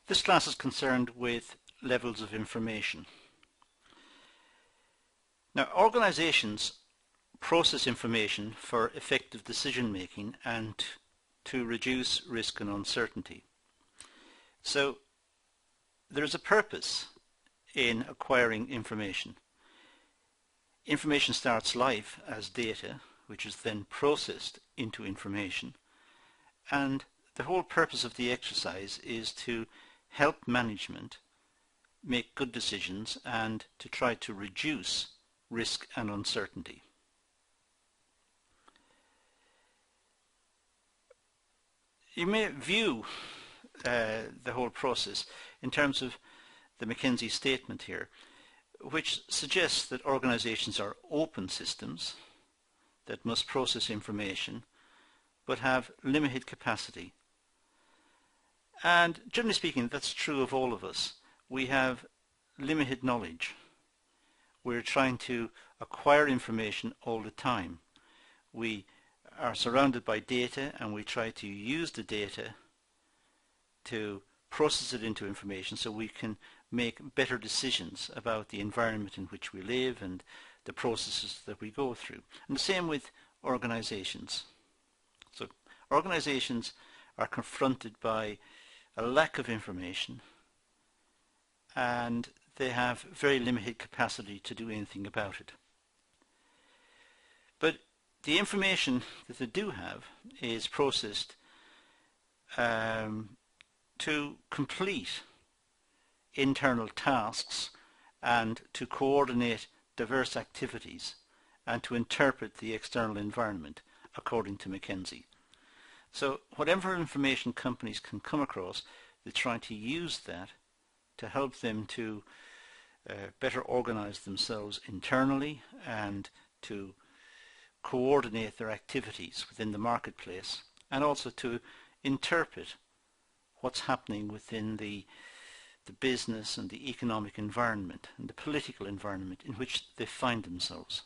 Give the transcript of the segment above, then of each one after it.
This class is concerned with levels of information. Now, organizations process information for effective decision making and to reduce risk and uncertainty. So there is a purpose in acquiring information. Information starts life as data, which is then processed into information, and the whole purpose of the exercise is to help management make good decisions and to try to reduce risk and uncertainty. You may view the whole process in terms of the McKinsey statement here, which suggests that organizations are open systems that must process information but have limited capacity. And generally speaking, that's true of all of us. We have limited knowledge. We're trying to acquire information all the time. We are surrounded by data and we try to use the data to process it into information so we can make better decisions about the environment in which we live and the processes that we go through. And the same with organizations. So organizations are confronted by a lack of information and they have very limited capacity to do anything about it. But the information that they do have is processed to complete internal tasks and to coordinate diverse activities and to interpret the external environment, according to McKinsey. So whatever information companies can come across, they try to use that to help them to better organize themselves internally and to coordinate their activities within the marketplace, and also to interpret what's happening within the business and the economic environment and the political environment in which they find themselves.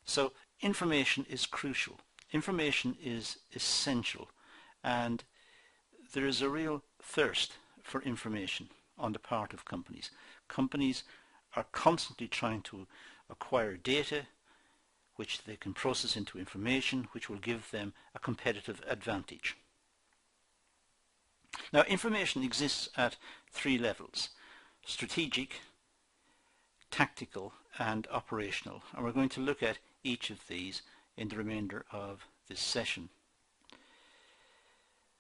So information is crucial. Information is essential, and there is a real thirst for information on the part of companies. Companies are constantly trying to acquire data which they can process into information which will give them a competitive advantage. Now, information exists at three levels: strategic, tactical and operational, and we're going to look at each of these in the remainder of this session.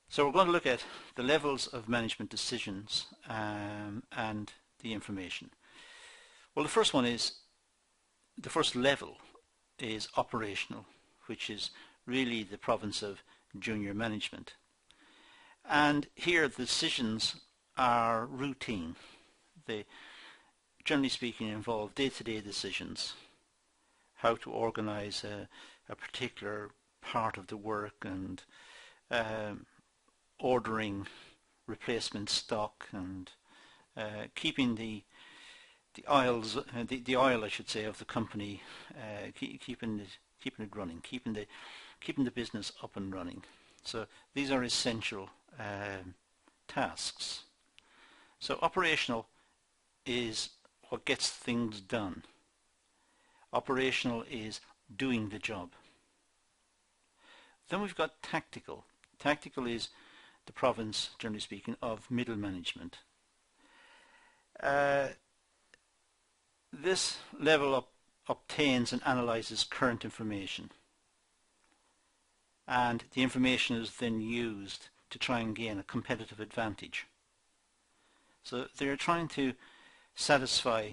So we're going to look at the levels of management decisions and the information. Well, the first level is operational, which is really the province of junior management. And here the decisions are routine. They, generally speaking, involve day-to-day decisions, how to organize a particular part of the work and ordering replacement stock and keeping the oil, I should say, of the company, keeping it running, keeping the business up and running. So these are essential tasks. So operational is what gets things done. Operational is doing the job. Then we've got tactical. Tactical is the province, generally speaking, of middle management. This level obtains and analyzes current information, and the information is then used to try and gain a competitive advantage. So they're trying to satisfy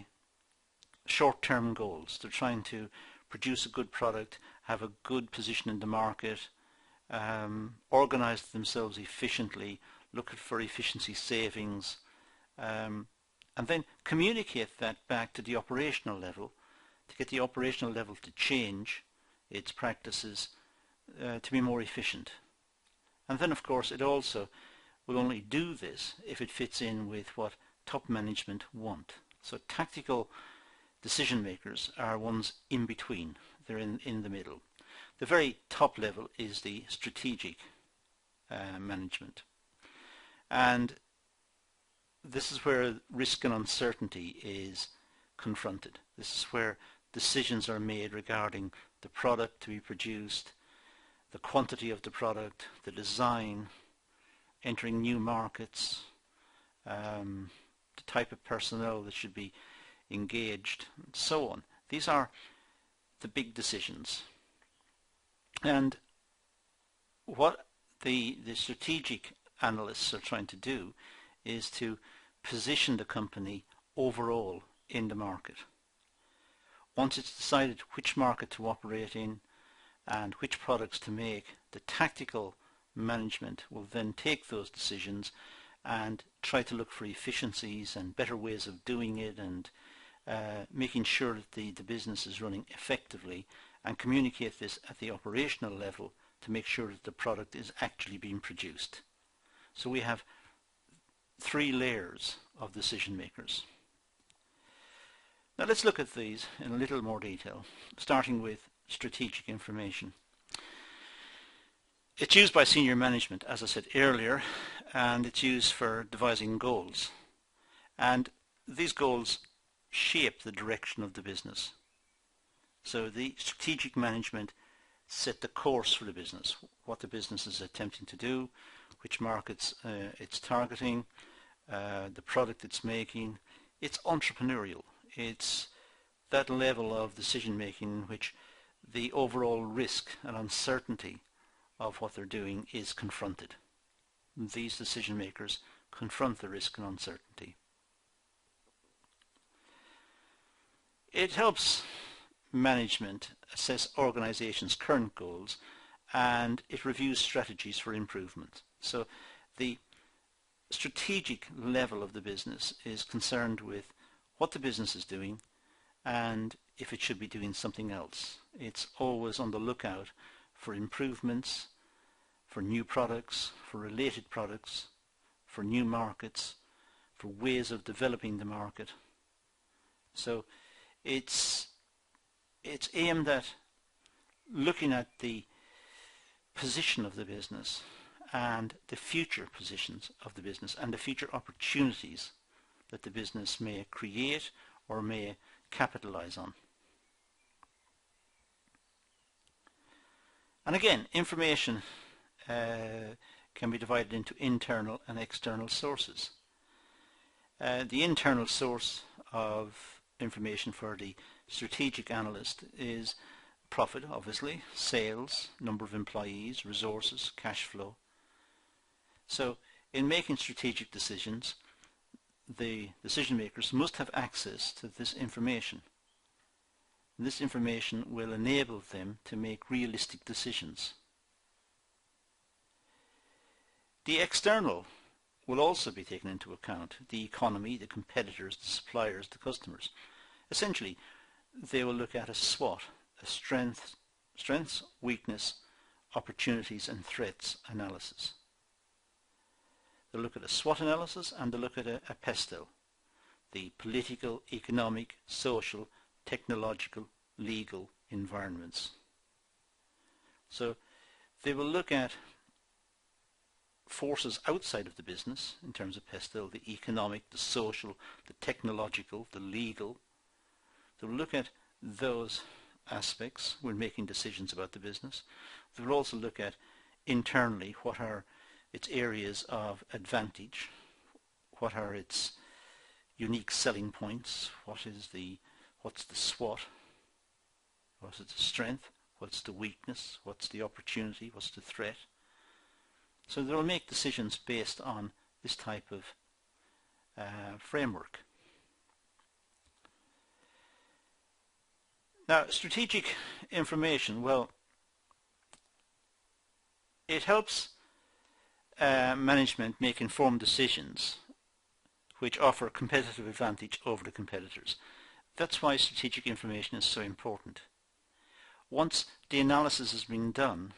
short-term goals. They're trying to produce a good product, have a good position in the market, organize themselves efficiently, look for efficiency savings, and then communicate that back to the operational level to get the operational level to change its practices to be more efficient. And then, of course, it also will only do this if it fits in with what top management want. So tactical decision makers are ones in between. They're in the middle. The very top level is the strategic management. And this is where risk and uncertainty is confronted. This is where decisions are made regarding the product to be produced, the quantity of the product, the design, entering new markets, the type of personnel that should be engaged, and so on. These are the big decisions. And what the strategic analysts are trying to do is to position the company overall in the market. Once it's decided which market to operate in and which products to make, the tactical management will then take those decisions and try to look for efficiencies and better ways of doing it, and making sure that the business is running effectively, and communicate this at the operational level to make sure that the product is actually being produced. So we have 3 layers of decision makers. Now let's look at these in a little more detail, starting with strategic information. It's used by senior management, as I said earlier, and it's used for devising goals. And these goals shape the direction of the business. So the strategic management set the course for the business, what the business is attempting to do, which markets it's targeting, the product it's making. It's entrepreneurial. It's that level of decision making in which the overall risk and uncertainty of what they're doing is confronted. These decision makers confront the risk and uncertainty. It helps management assess organizations' current goals, and it reviews strategies for improvement. So the strategic level of the business is concerned with what the business is doing and if it should be doing something else. It's always on the lookout for improvements, for new products, for related products, for new markets, for ways of developing the market. So it's aimed at looking at the position of the business and the future positions of the business and the future opportunities that the business may create or may capitalize on. And again, information can be divided into internal and external sources. The internal source of information for the strategic analyst is profit, obviously, sales, number of employees, resources, cash flow. So in making strategic decisions, the decision makers must have access to this information. This information will enable them to make realistic decisions. The external will also be taken into account: the economy, the competitors, the suppliers, the customers. Essentially, they will look at a SWOT, a strengths, weakness, opportunities and threats analysis. They'll look at a SWOT analysis and they'll look at a PESTEL, the political, economic, social, technological, legal environments. So they will look at forces outside of the business in terms of PESTEL, the economic, the social, the technological, the legal. They will look at those aspects when making decisions about the business. They will also look at internally what are its areas of advantage, what are its unique selling points, what's the SWOT, what's the strength, what's the weakness, what's the opportunity, what's the threat. So they'll make decisions based on this type of framework. Now, strategic information, well, it helps management make informed decisions which offer competitive advantage over the competitors. That's why strategic information is so important. Once the analysis has been done,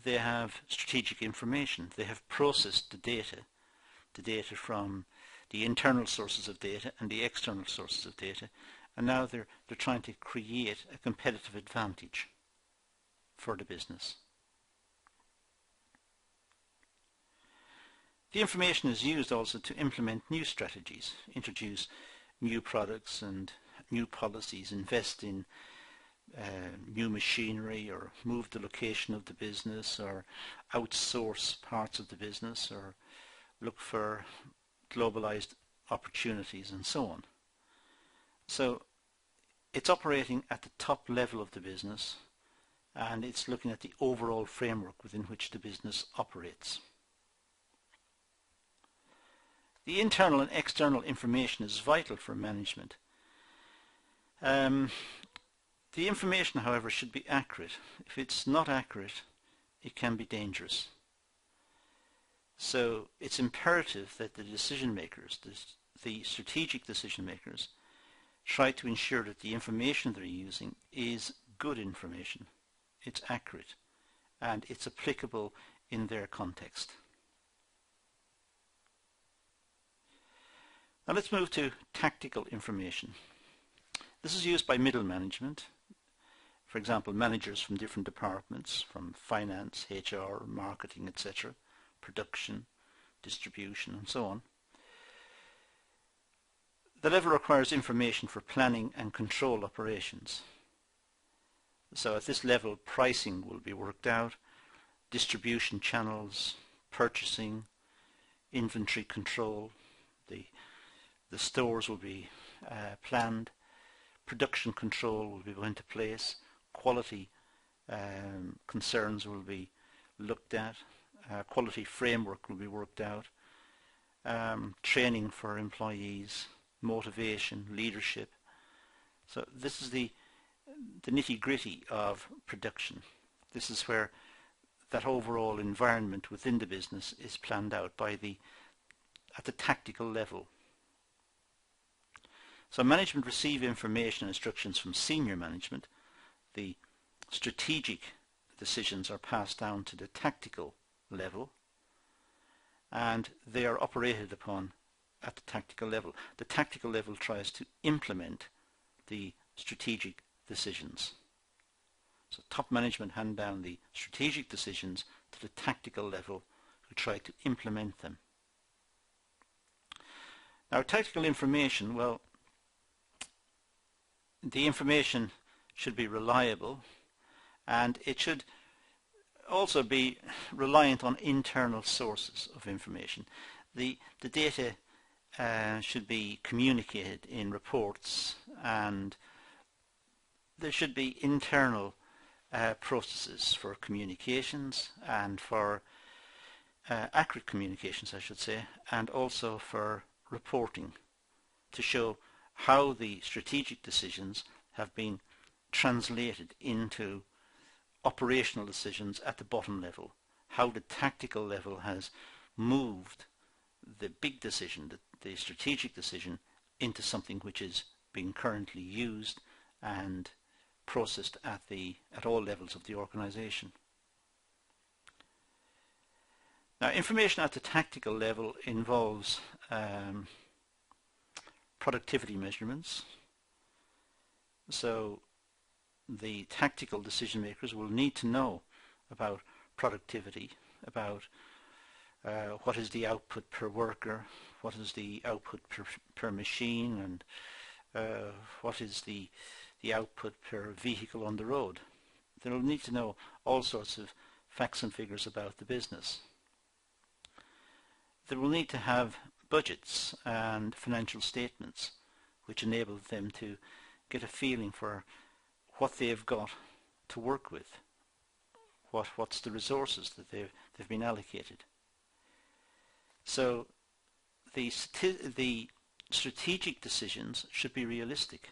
they have strategic information. They have processed the data from the internal sources of data and the external sources of data, and now they're trying to create a competitive advantage for the business. The information is used also to implement new strategies, introduce new products and new policies, invest in new machinery, or move the location of the business, or outsource parts of the business, or look for globalized opportunities, and so on. So it's operating at the top level of the business, and it's looking at the overall framework within which the business operates. The internal and external information is vital for management. The information, however, should be accurate. If it's not accurate, it can be dangerous. So it's imperative that the decision makers, the strategic decision makers, try to ensure that the information they're using is good information, it's accurate, and it's applicable in their context. Now let's move to tactical information. This is used by middle management. For example, managers from different departments, from finance, HR, marketing, etc., production, distribution, and so on. The level requires information for planning and control operations. So at this level, pricing will be worked out, distribution channels, purchasing, inventory control, the stores will be planned, production control will be put into place, quality concerns will be looked at, quality framework will be worked out, training for employees, motivation, leadership. So this is the nitty-gritty of production. This is where that overall environment within the business is planned out at the tactical level. So management receive information and instructions from senior management. The strategic decisions are passed down to the tactical level, and they are operated upon at the tactical level. The tactical level tries to implement the strategic decisions. So top management hand down the strategic decisions to the tactical level, who try to implement them. Now, tactical information, well, the information should be reliable, and it should also be reliant on internal sources of information. The data should be communicated in reports, and there should be internal processes for communications, and for accurate communications, I should say, and also for reporting, to show how the strategic decisions have been translated into operational decisions at the bottom level, how the tactical level has moved the big decision, the strategic decision, into something which is being currently used and processed at all levels of the organization. Now, information at the tactical level involves productivity measurements. So the tactical decision makers will need to know about productivity, about what is the output per worker, what is the output per machine, and what is the output per vehicle on the road. They will need to know all sorts of facts and figures about the business. They will need to have budgets and financial statements which enable them to get a feeling for what they've got to work with, what's the resources that they've been allocated. So the strategic decisions should be realistic,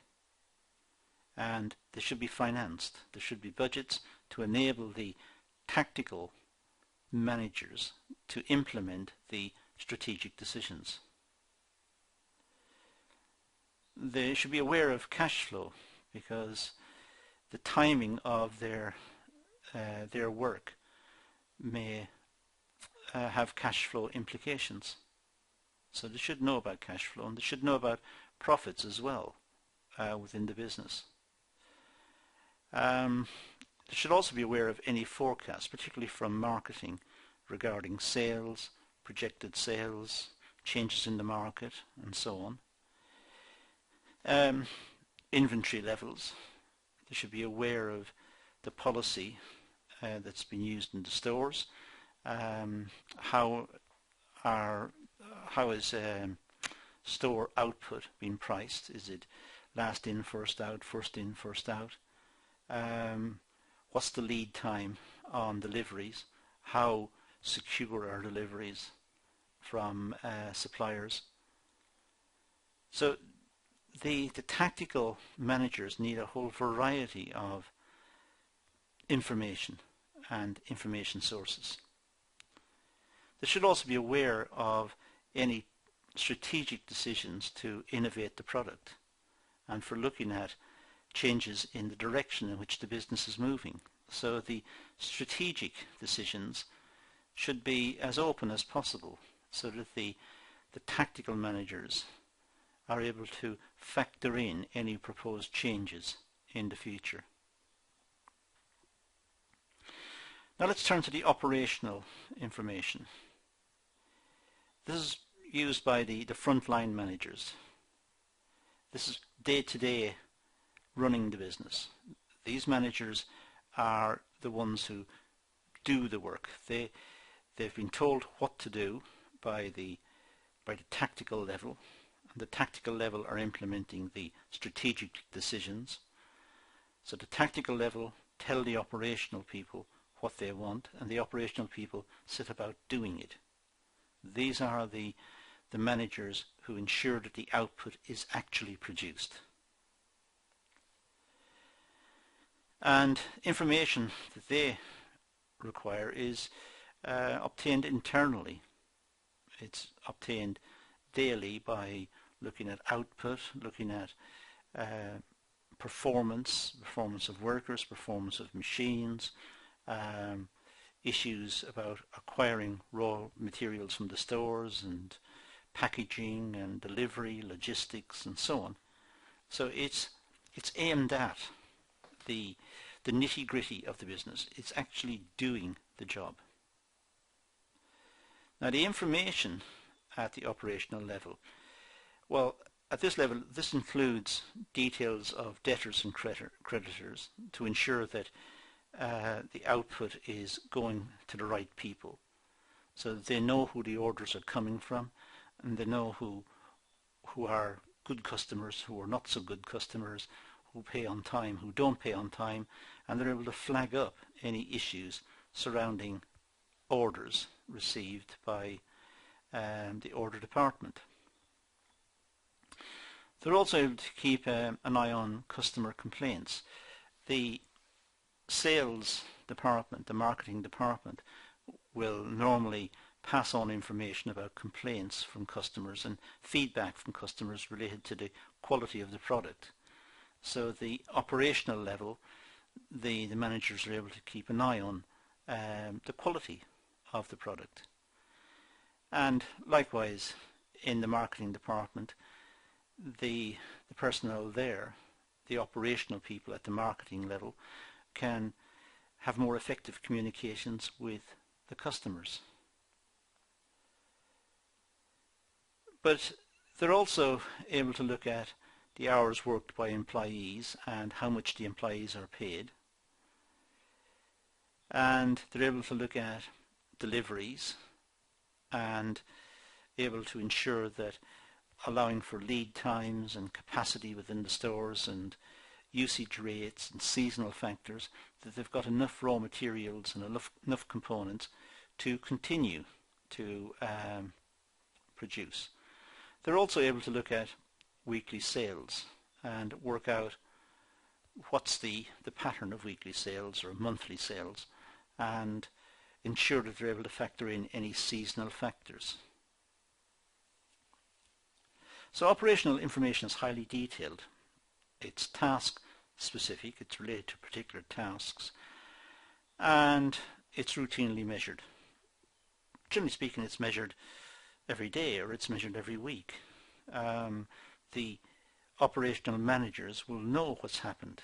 and they should be financed. There should be budgets to enable the tactical managers to implement the strategic decisions. They should be aware of cash flow, because the timing of their work may have cash flow implications. So they should know about cash flow, and they should know about profits as well within the business. They should also be aware of any forecasts, particularly from marketing, regarding sales, projected sales, changes in the market, and so on. Inventory levels. They should be aware of the policy that's been used in the stores. How is store output being priced? Is it last in, first out, first in, first out? What's the lead time on deliveries? How secure are deliveries from suppliers? So the tactical managers need a whole variety of information and information sources. They should also be aware of any strategic decisions to innovate the product and for looking at changes in the direction in which the business is moving. So the strategic decisions should be as open as possible so that the tactical managers are able to factor in any proposed changes in the future. Now let's turn to the operational information. This is used by the frontline managers. This is day-to-day running the business. These managers are the ones who do the work. They've been told what to do by the tactical level. The tactical level are implementing the strategic decisions. So the tactical level tell the operational people what they want, and the operational people set about doing it. These are the managers who ensure that the output is actually produced. And information that they require is obtained internally. It's obtained daily by looking at output, looking at performance of workers, performance of machines, issues about acquiring raw materials from the stores and packaging and delivery, logistics and so on. So it's aimed at the nitty-gritty of the business. It's actually doing the job. Now the information at the operational level, well, at this level this includes details of debtors and creditors to ensure that the output is going to the right people, so that they know who the orders are coming from, and they know who are good customers, who are not so good customers, who pay on time, who don't pay on time, and they're able to flag up any issues surrounding orders received by the order department. They're also able to keep an eye on customer complaints. The sales department, the marketing department, will normally pass on information about complaints from customers and feedback from customers related to the quality of the product. So the operational level, the managers are able to keep an eye on the quality of the product. And likewise in the marketing department, the personnel there, the operational people at the marketing level, can have more effective communications with the customers. But they're also able to look at the hours worked by employees and how much the employees are paid. And they're able to look at deliveries and able to ensure that, allowing for lead times and capacity within the stores and usage rates and seasonal factors, that they've got enough raw materials and enough components to continue to produce. They're also able to look at weekly sales and work out what's the pattern of weekly sales or monthly sales, and ensure that they're able to factor in any seasonal factors. So operational information is highly detailed. It's task specific, it's related to particular tasks, and it's routinely measured. Generally speaking, it's measured every day or it's measured every week. The operational managers will know what's happened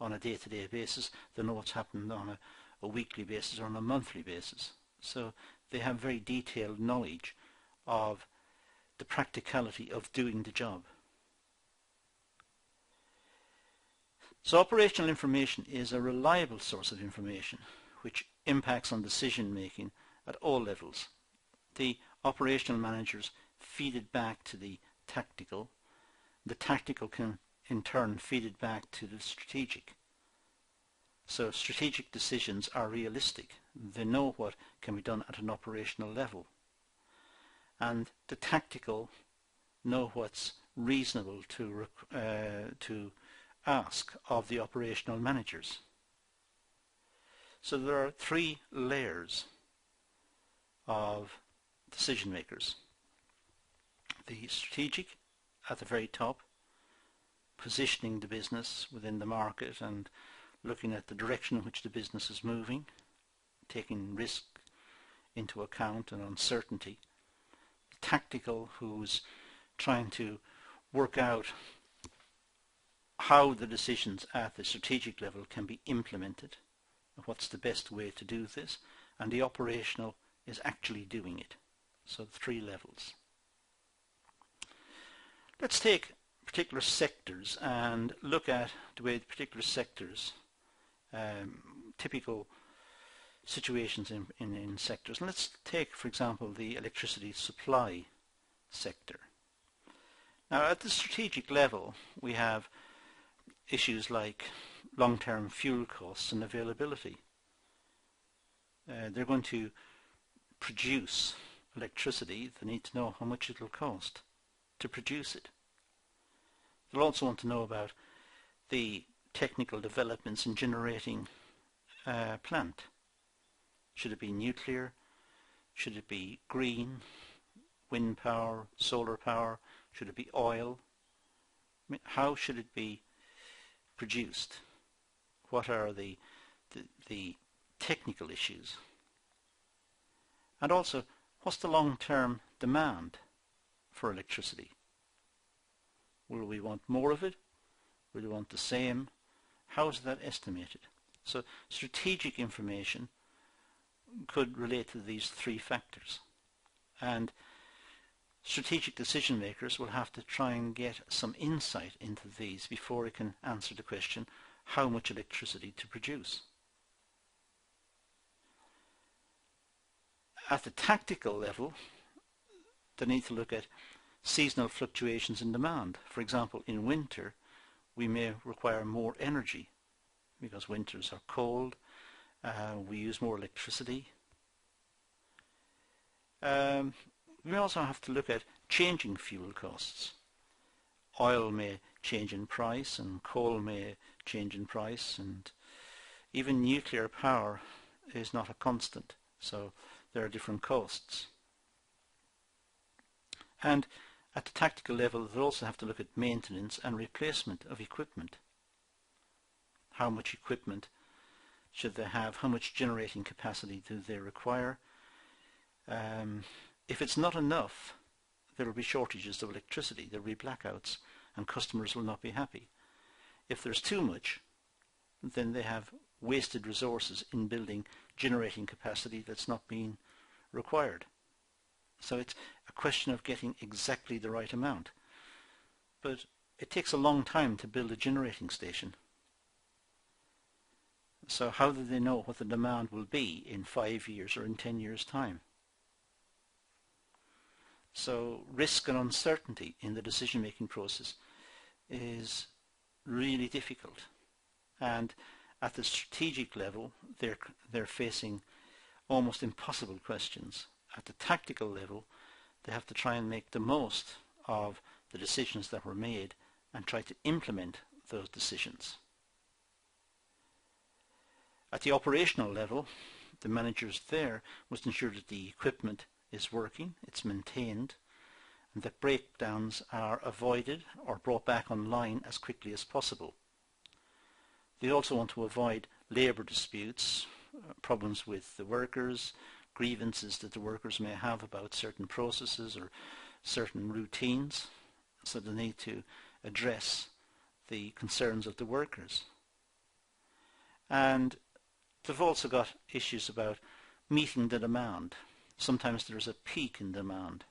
on a day-to-day basis. They know what's happened on a weekly basis or on a monthly basis. So they have very detailed knowledge of the practicality of doing the job. So operational information is a reliable source of information which impacts on decision making at all levels. The operational managers feed it back to the tactical. The tactical can in turn feed it back to the strategic. So strategic decisions are realistic. They know what can be done at an operational level. And the tactical know what's reasonable to ask of the operational managers. So there are three layers of decision makers. The strategic at the very top, positioning the business within the market and looking at the direction in which the business is moving, taking risk into account and uncertainty. The tactical, who's trying to work out how the decisions at the strategic level can be implemented, what's the best way to do this, and the operational is actually doing it. So 3 levels. Let's take particular sectors and look at the way the particular sectors, typical situations in sectors. And let's take, for example, the electricity supply sector. Now, at the strategic level, we have issues like long-term fuel costs and availability. They're going to produce electricity. They need to know how much it will cost to produce it. They'll also want to know about the technical developments in generating a plant. Should it be nuclear? Should it be green? Wind power? Solar power? Should it be oil? I mean, how should it be produced? What are the technical issues? And also, what's the long-term demand for electricity? Will we want more of it? Will we want the same? How is that estimated? So strategic information could relate to these 3 factors. And strategic decision makers will have to try and get some insight into these before it can answer the question, how much electricity to produce. At the tactical level, they need to look at seasonal fluctuations in demand. For example, in winter, we may require more energy because winters are cold, we use more electricity. We also have to look at changing fuel costs. Oil may change in price and coal may change in price, and even nuclear power is not a constant, so there are different costs. And at the tactical level, they also have to look at maintenance and replacement of equipment. How much equipment should they have? How much generating capacity do they require? If it's not enough, there will be shortages of electricity, there will be blackouts, and customers will not be happy. If there's too much, then they have wasted resources in building generating capacity that's not being required. So it's a question of getting exactly the right amount. But it takes a long time to build a generating station. So how do they know what the demand will be in 5 years or in 10 years' time? So risk and uncertainty in the decision-making process is really difficult. And at the strategic level, they're facing almost impossible questions. At the tactical level, they have to try and make the most of the decisions that were made and try to implement those decisions. At the operational level, the managers there must ensure that the equipment is working, it's maintained, and that breakdowns are avoided or brought back online as quickly as possible. They also want to avoid labour disputes, problems with the workers, grievances that the workers may have about certain processes or certain routines, so they need to address the concerns of the workers. And they've also got issues about meeting the demand. Sometimes there's a peak in demand,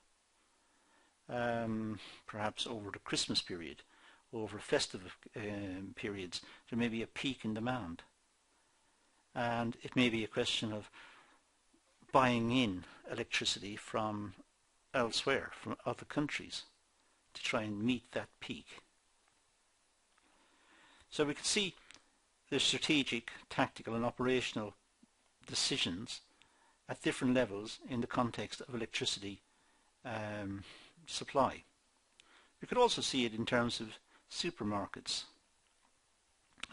perhaps over the Christmas period, over festive periods, there may be a peak in demand. And it may be a question of buying in electricity from elsewhere, from other countries, to try and meet that peak. So we can see the strategic, tactical and operational decisions at different levels in the context of electricity supply. We could also see it in terms of supermarkets.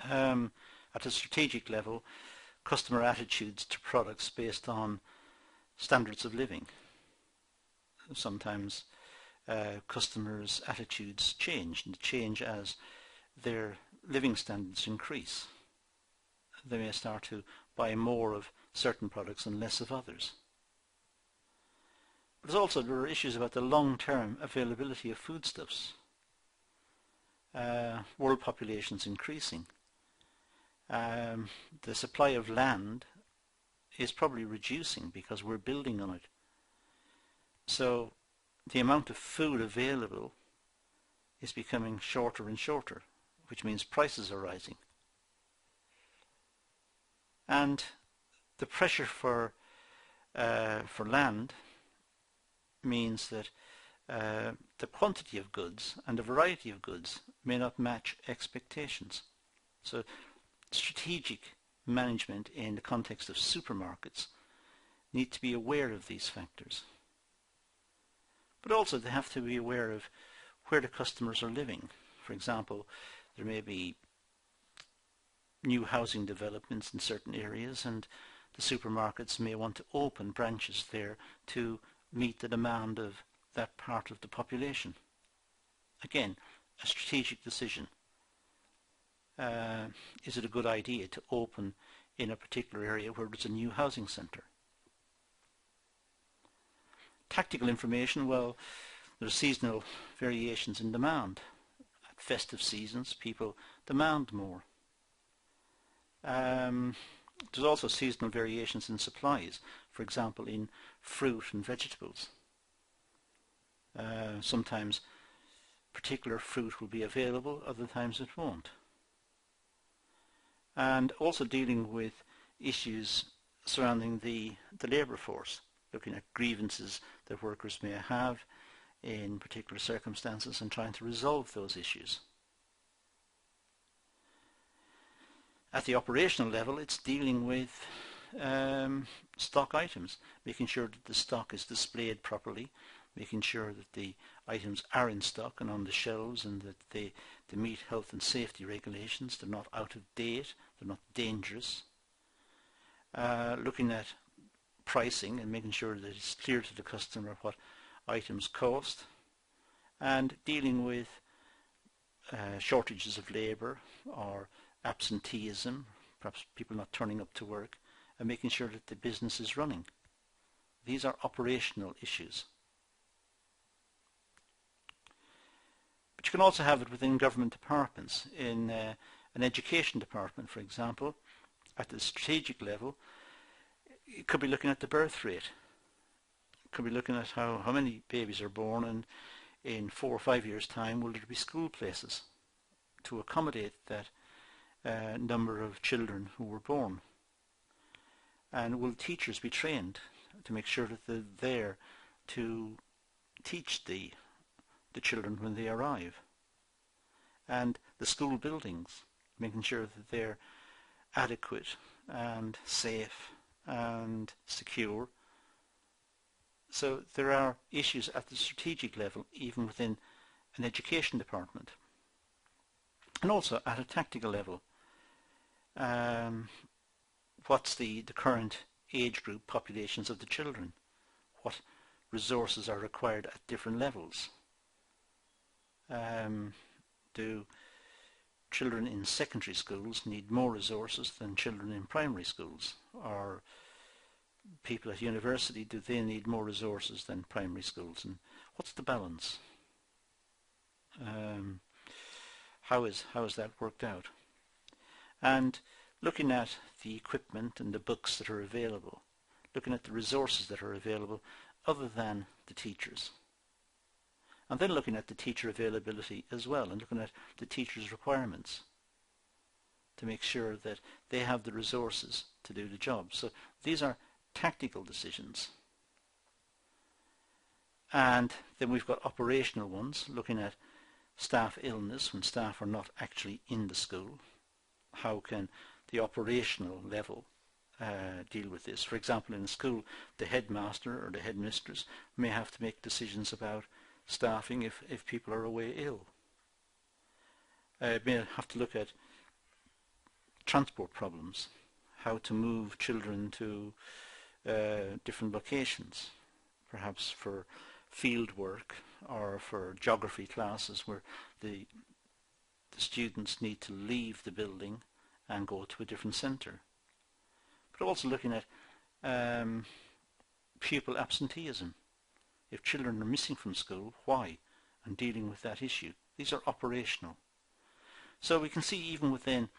At a strategic level, customer attitudes to products based on standards of living. Sometimes customers' attitudes change, and change as their living standards increase. They may start to buy more of certain products and less of others. But also there are issues about the long-term availability of foodstuffs. World population's increasing. The supply of land is probably reducing because we're building on it. So the amount of food available is becoming shorter and shorter, which means prices are rising. And the pressure for land means that the quantity of goods and the variety of goods may not match expectations. So strategic management in the context of supermarkets need to be aware of these factors. But also they have to be aware of where the customers are living. For example, there may be new housing developments in certain areas, and the supermarkets may want to open branches there to meet the demand of that part of the population. Again, a strategic decision. Is it a good idea to open in a particular area where there's a new housing centre? Tactical information, well, there's seasonal variations in demand. At festive seasons, people demand more. There's also seasonal variations in supplies, for example in fruit and vegetables. Sometimes particular fruit will be available, other times it won't. And also dealing with issues surrounding the labour force, looking at grievances that workers may have in particular circumstances and trying to resolve those issues. At the operational level, it's dealing with stock items, making sure that the stock is displayed properly, making sure that the items are in stock and on the shelves and that they meet health and safety regulations, they're not out of date, they're not dangerous. Looking at pricing and making sure that it's clear to the customer what items cost, and dealing with shortages of labour or absenteeism, perhaps people not turning up to work, and making sure that the business is running. These are operational issues. But you can also have it within government departments. In an education department, for example, at the strategic level, it could be looking at the birth rate. It could be looking at how many babies are born, and in 4 or 5 years' time will there be school places to accommodate that number of children who were born. And will teachers be trained to make sure that they're there to teach the children when they arrive? And the school buildings, making sure that they're adequate and safe and secure. So there are issues at the strategic level, even within an education department. And also at a tactical level. What's the current age group populations of the children? What resources are required at different levels? Do children in secondary schools need more resources than children in primary schools? Or people at university, do they need more resources than primary schools? And what's the balance? How is that worked out? And looking at the equipment and the books that are available, looking at the resources that are available other than the teachers. And then looking at the teacher availability as well, and looking at the teachers' requirements to make sure that they have the resources to do the job. So these are tactical decisions. And then we've got operational ones, looking at staff illness when staff are not actually in the school. How can the operational level deal with this? For example, in a school, the headmaster or the headmistress may have to make decisions about staffing if people are away ill. May have to look at transport problems, how to move children to different locations, perhaps for field work or for geography classes where the students need to leave the building and go to a different centre. But also looking at pupil absenteeism. If children are missing from school, why? And dealing with that issue. These are operational. So we can see even within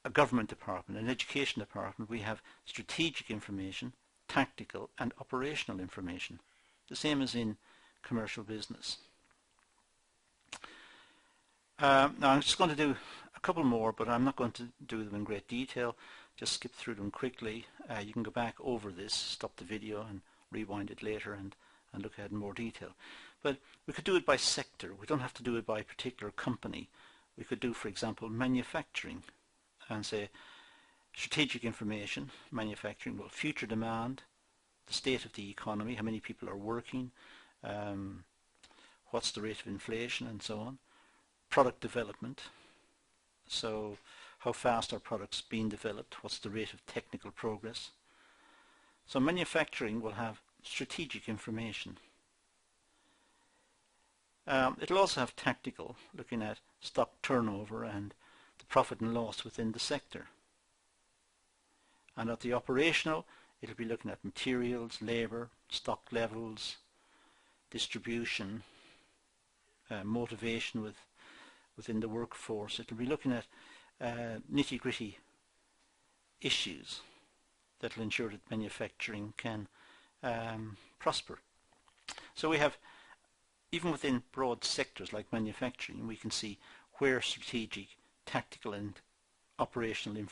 a government department, an education department, we have strategic information, tactical and operational information. The same as in commercial business. Now I'm just going to do a couple more, but I'm not going to do them in great detail. Just skip through them quickly. You can go back over this, stop the video and rewind it later and look at it in more detail. But we could do it by sector. We don't have to do it by a particular company. We could do, for example, manufacturing and say strategic information, manufacturing, well, future demand, the state of the economy, how many people are working, what's the rate of inflation and so on. Product development, so how fast are products being developed, what's the rate of technical progress. So manufacturing will have strategic information. It'll also have tactical, looking at stock turnover and the profit and loss within the sector. And at the operational, it'll be looking at materials, labour, stock levels, distribution, motivation within the workforce. It'll be looking at nitty-gritty issues that will ensure that manufacturing can prosper. So we have, even within broad sectors like manufacturing, we can see where strategic, tactical and operational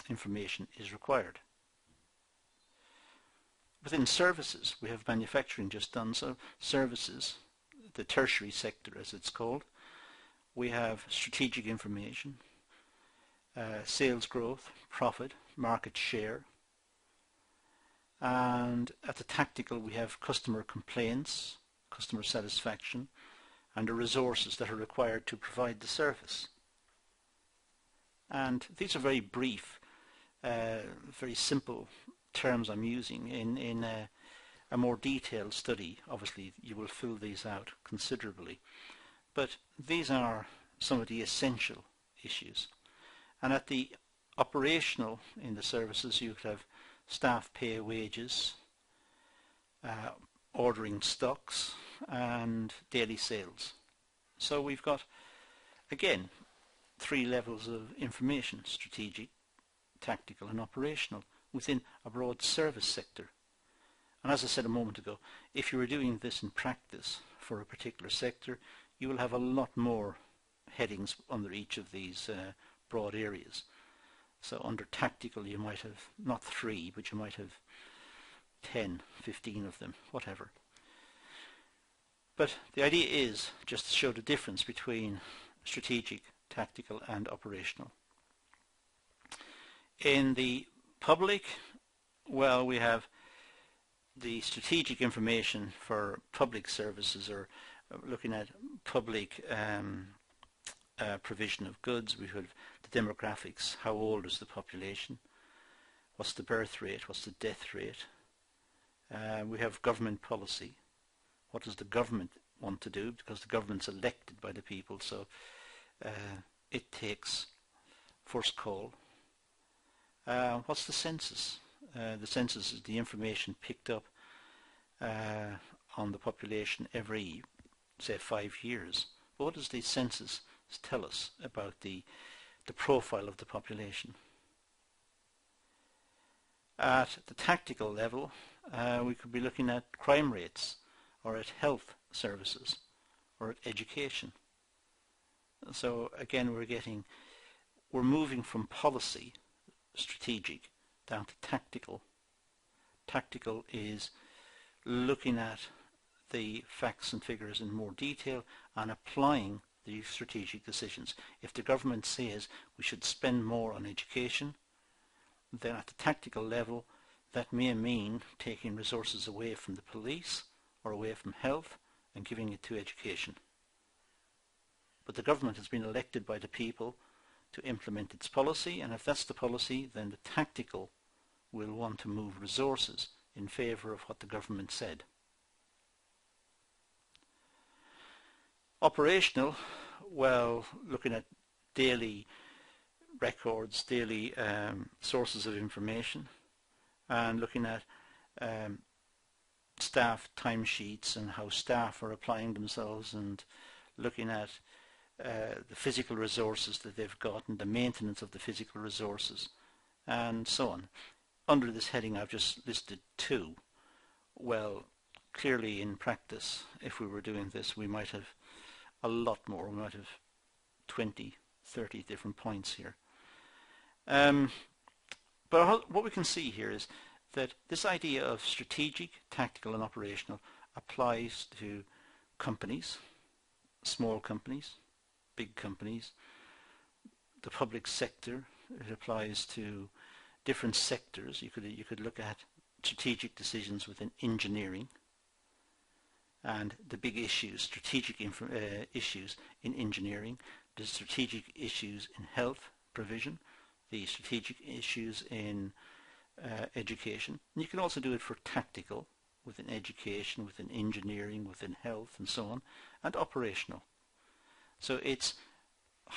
information is required. Within services, we have manufacturing just done, so services, the tertiary sector as it's called, we have strategic information, sales growth, profit, market share, and at the tactical we have customer complaints, customer satisfaction, and the resources that are required to provide the service. And these are very brief, very simple terms I'm using. In a more detailed study, obviously you will fill these out considerably, but these are some of the essential issues. And at the operational in the services, you could have staff pay, wages, ordering stocks and daily sales. So we've got, again, 3 levels of information: strategic, tactical and operational within a broad service sector. And as I said a moment ago, if you were doing this in practice for a particular sector, you will have a lot more headings under each of these broad areas. So under tactical you might have not 3, but you might have 10, 15 of them, whatever. But the idea is just to show the difference between strategic, tactical and operational. In the public, well, we have the strategic information for public services, or looking at public provision of goods. We have the demographics: how old is the population, what's the birth rate, what's the death rate. We have government policy: what does the government want to do, because the government's elected by the people, so it takes first call. What's the census? The census is the information picked up on the population every, say, 5 years. But what does the census tell us about the profile of the population? At the tactical level, we could be looking at crime rates, or at health services, or at education. So again, we're moving from policy, strategic, down to tactical. Tactical is looking at the facts and figures in more detail and applying the strategic decisions. If the government says we should spend more on education, then at the tactical level that may mean taking resources away from the police or away from health and giving it to education. But the government has been elected by the people to implement its policy, and if that's the policy, then the tactical will want to move resources in favour of what the government said. Operational, well, looking at daily records, daily sources of information, and looking at staff timesheets and how staff are applying themselves, and looking at the physical resources that they've got and the maintenance of the physical resources and so on. Under this heading I've just listed two. Well, clearly in practice, if we were doing this, we might have a lot more. We might have 20, 30 different points here. But what we can see here is that this idea of strategic, tactical and operational applies to companies, small companies, big companies, the public sector. It applies to different sectors. You could look at strategic decisions within engineering and the big issues, strategic issues in engineering, the strategic issues in health provision, the strategic issues in education. And you can also do it for tactical within education, within engineering, within health and so on, and operational. So it's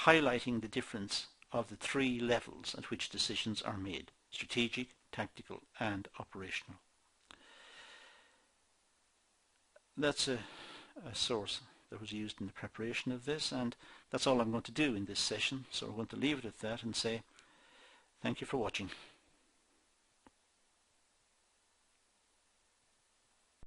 highlighting the difference of the three levels at which decisions are made: strategic, tactical and operational. That's a source that was used in the preparation of this, and that's all I'm going to do in this session. So I'm going to leave it at that and say thank you for watching.